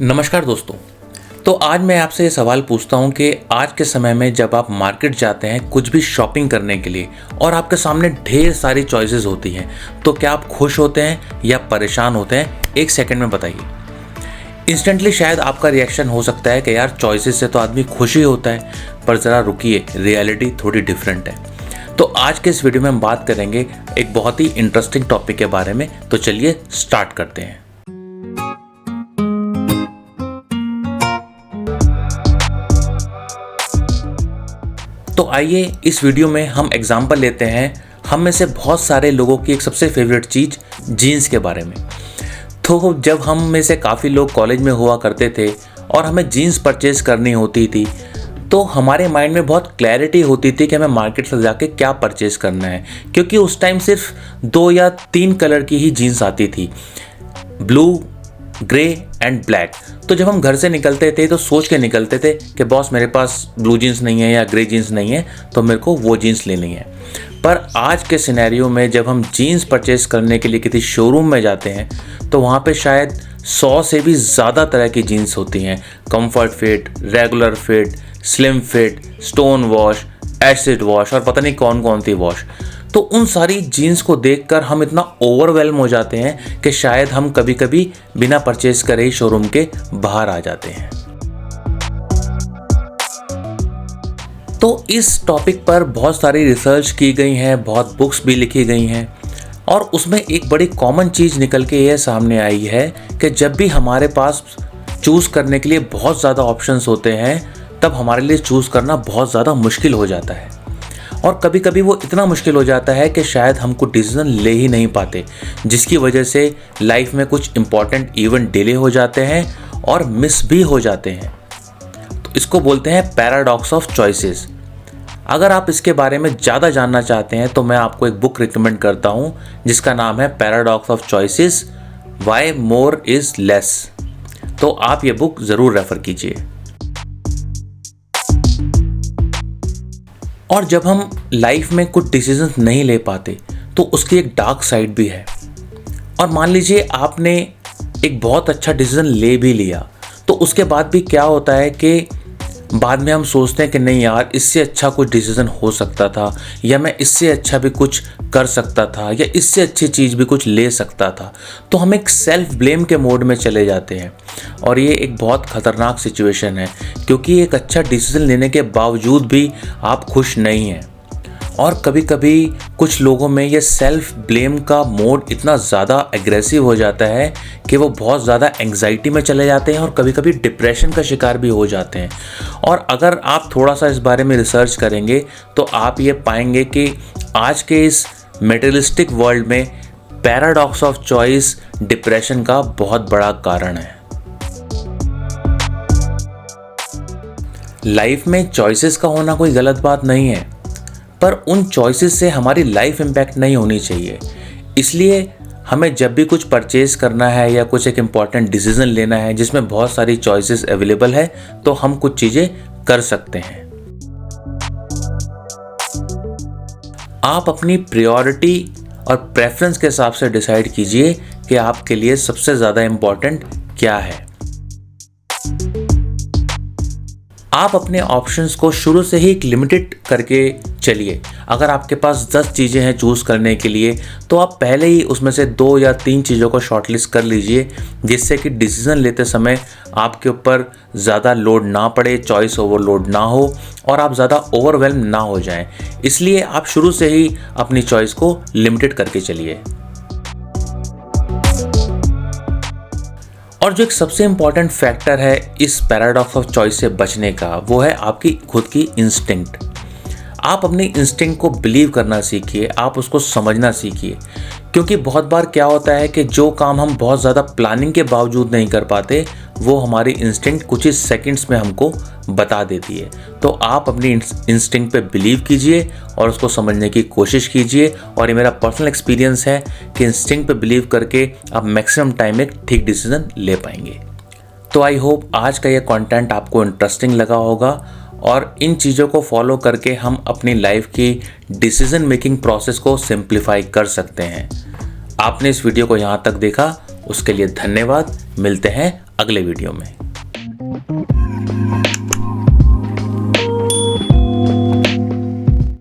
नमस्कार दोस्तों। तो आज मैं आपसे ये सवाल पूछता हूँ कि आज के समय में जब आप मार्केट जाते हैं कुछ भी शॉपिंग करने के लिए और आपके सामने ढेर सारी चॉइसेस होती हैं, तो क्या आप खुश होते हैं या परेशान होते हैं? एक सेकंड में बताइए। इंस्टेंटली शायद आपका रिएक्शन हो सकता है कि यार चॉइसेस से तो आदमी खुश ही होता है, पर ज़रा रुकिए, रियलिटी थोड़ी डिफरेंट है। तो आज के इस वीडियो में हम बात करेंगे एक बहुत ही इंटरेस्टिंग टॉपिक के बारे में। तो चलिए स्टार्ट करते हैं। तो आइए इस वीडियो में हम एग्जाम्पल लेते हैं हम में से बहुत सारे लोगों की एक सबसे फेवरेट चीज़ जीन्स के बारे में। तो जब हम में से काफ़ी लोग कॉलेज में हुआ करते थे और हमें जीन्स परचेज़ करनी होती थी, तो हमारे माइंड में बहुत क्लैरिटी होती थी कि हमें मार्केट से जाके क्या परचेज़ करना है, क्योंकि उस टाइम सिर्फ 2 या 3 कलर की ही जीन्स आती थी, ब्लू, ग्रे एंड ब्लैक। तो जब हम घर से निकलते थे तो सोच के निकलते थे कि बॉस मेरे पास ब्लू जीन्स नहीं है या ग्रे जीन्स नहीं है, तो मेरे को वो जीन्स लेनी है। पर आज के सिनेरियो में जब हम जीन्स परचेस करने के लिए किसी शोरूम में जाते हैं तो वहाँ पे शायद 100 से भी ज़्यादा तरह की जीन्स होती हैं। Comfort fit, regular fit, slim fit, stone wash, acid wash और पता नहीं कौन कौन सी वॉश। तो उन सारी जीन्स को देखकर हम इतना ओवरवेल्म हो जाते हैं कि शायद हम कभी कभी बिना परचेज करे ही शोरूम के बाहर आ जाते हैं। तो इस टॉपिक पर बहुत सारी रिसर्च की गई है, बहुत बुक्स भी लिखी गई हैं और उसमें एक बड़ी कॉमन चीज़ निकल के यह सामने आई है कि जब भी हमारे पास चूज़ करने के लिए बहुत ज़्यादा ऑप्शंस होते हैं, तब हमारे लिए चूज़ करना बहुत ज़्यादा मुश्किल हो जाता है। और कभी कभी वो इतना मुश्किल हो जाता है कि शायद हम कुछ डिसीजन ले ही नहीं पाते, जिसकी वजह से लाइफ में कुछ इंपॉर्टेंट इवेंट डिले हो जाते हैं और मिस भी हो जाते हैं। तो इसको बोलते हैं पैराडॉक्स ऑफ चॉइसेस। अगर आप इसके बारे में ज़्यादा जानना चाहते हैं तो मैं आपको एक बुक रिकमेंड करता हूँ जिसका नाम है paradox of choices, why more is less. तो आप ये बुक ज़रूर रेफ़र कीजिए। और जब हम लाइफ में कुछ डिसीजंस नहीं ले पाते तो उसकी एक डार्क साइड भी है। और मान लीजिए आपने एक बहुत अच्छा डिसीजन ले भी लिया, तो उसके बाद भी क्या होता है कि बाद में हम सोचते हैं कि नहीं यार, इससे अच्छा कुछ डिसीजन हो सकता था, या मैं इससे अच्छा भी कुछ कर सकता था, या इससे अच्छी चीज़ भी कुछ ले सकता था। तो हम एक सेल्फ ब्लेम के मोड में चले जाते हैं और ये एक बहुत ख़तरनाक सिचुएशन है, क्योंकि एक अच्छा डिसीजन लेने के बावजूद भी आप खुश नहीं हैं। और कभी कभी कुछ लोगों में ये सेल्फ ब्लेम का मोड इतना ज़्यादा एग्रेसिव हो जाता है कि वो बहुत ज़्यादा एंग्जाइटी में चले जाते हैं और कभी कभी डिप्रेशन का शिकार भी हो जाते हैं। और अगर आप थोड़ा सा इस बारे में रिसर्च करेंगे तो आप ये पाएंगे कि आज के इस मटेरियलिस्टिक वर्ल्ड में पैराडॉक्स ऑफ चॉइस डिप्रेशन का बहुत बड़ा कारण है। लाइफ में चॉइसेस का होना कोई गलत बात नहीं है, पर उन चॉइसेस से हमारी लाइफ इम्पैक्ट नहीं होनी चाहिए। इसलिए हमें जब भी कुछ परचेज करना है या कुछ एक इम्पॉर्टेंट डिसीजन लेना है जिसमें बहुत सारी चॉइसेस अवेलेबल है, तो हम कुछ चीज़ें कर सकते हैं। आप अपनी प्रायोरिटी और प्रेफरेंस के हिसाब से डिसाइड कीजिए कि आपके लिए सबसे ज़्यादा इम्पॉर्टेंट क्या है। आप अपने ऑप्शंस को शुरू से ही लिमिटेड करके चलिए। अगर आपके पास 10 चीज़ें हैं चूज़ करने के लिए, तो आप पहले ही उसमें से 2 या 3 चीज़ों को शॉर्टलिस्ट कर लीजिए, जिससे कि डिसीजन लेते समय आपके ऊपर ज़्यादा लोड ना पड़े, चॉइस ओवरलोड ना हो और आप ज़्यादा ओवरवेल्म ना हो जाएं। इसलिए आप शुरू से ही अपनी चॉइस को लिमिटेड करके चलिए। और जो एक सबसे इम्पॉर्टेंट फैक्टर है इस पैराडॉक्स ऑफ चॉइस से बचने का, वो है आपकी खुद की इंस्टिंक्ट। आप अपनी इंस्टिंक्ट को बिलीव करना सीखिए, आप उसको समझना सीखिए, क्योंकि बहुत बार क्या होता है कि जो काम हम बहुत ज़्यादा प्लानिंग के बावजूद नहीं कर पाते, वो हमारी इंस्टिंक्ट कुछ ही सेकंड्स में हमको बता देती है। तो आप अपनी इंस्टिंक्ट पे बिलीव कीजिए और उसको समझने की कोशिश कीजिए। और ये मेरा पर्सनल एक्सपीरियंस है कि इंस्टिंक्ट पे बिलीव करके आप मैक्सिमम टाइम में ठीक डिसीजन ले पाएंगे। तो आई होप आज का ये कंटेंट आपको इंटरेस्टिंग लगा होगा और इन चीज़ों को फॉलो करके हम अपनी लाइफ की डिसीजन मेकिंग प्रोसेस को सिंप्लीफाई कर सकते हैं। आपने इस वीडियो को यहाँ तक देखा, उसके लिए धन्यवाद। मिलते हैं अगले वीडियो में।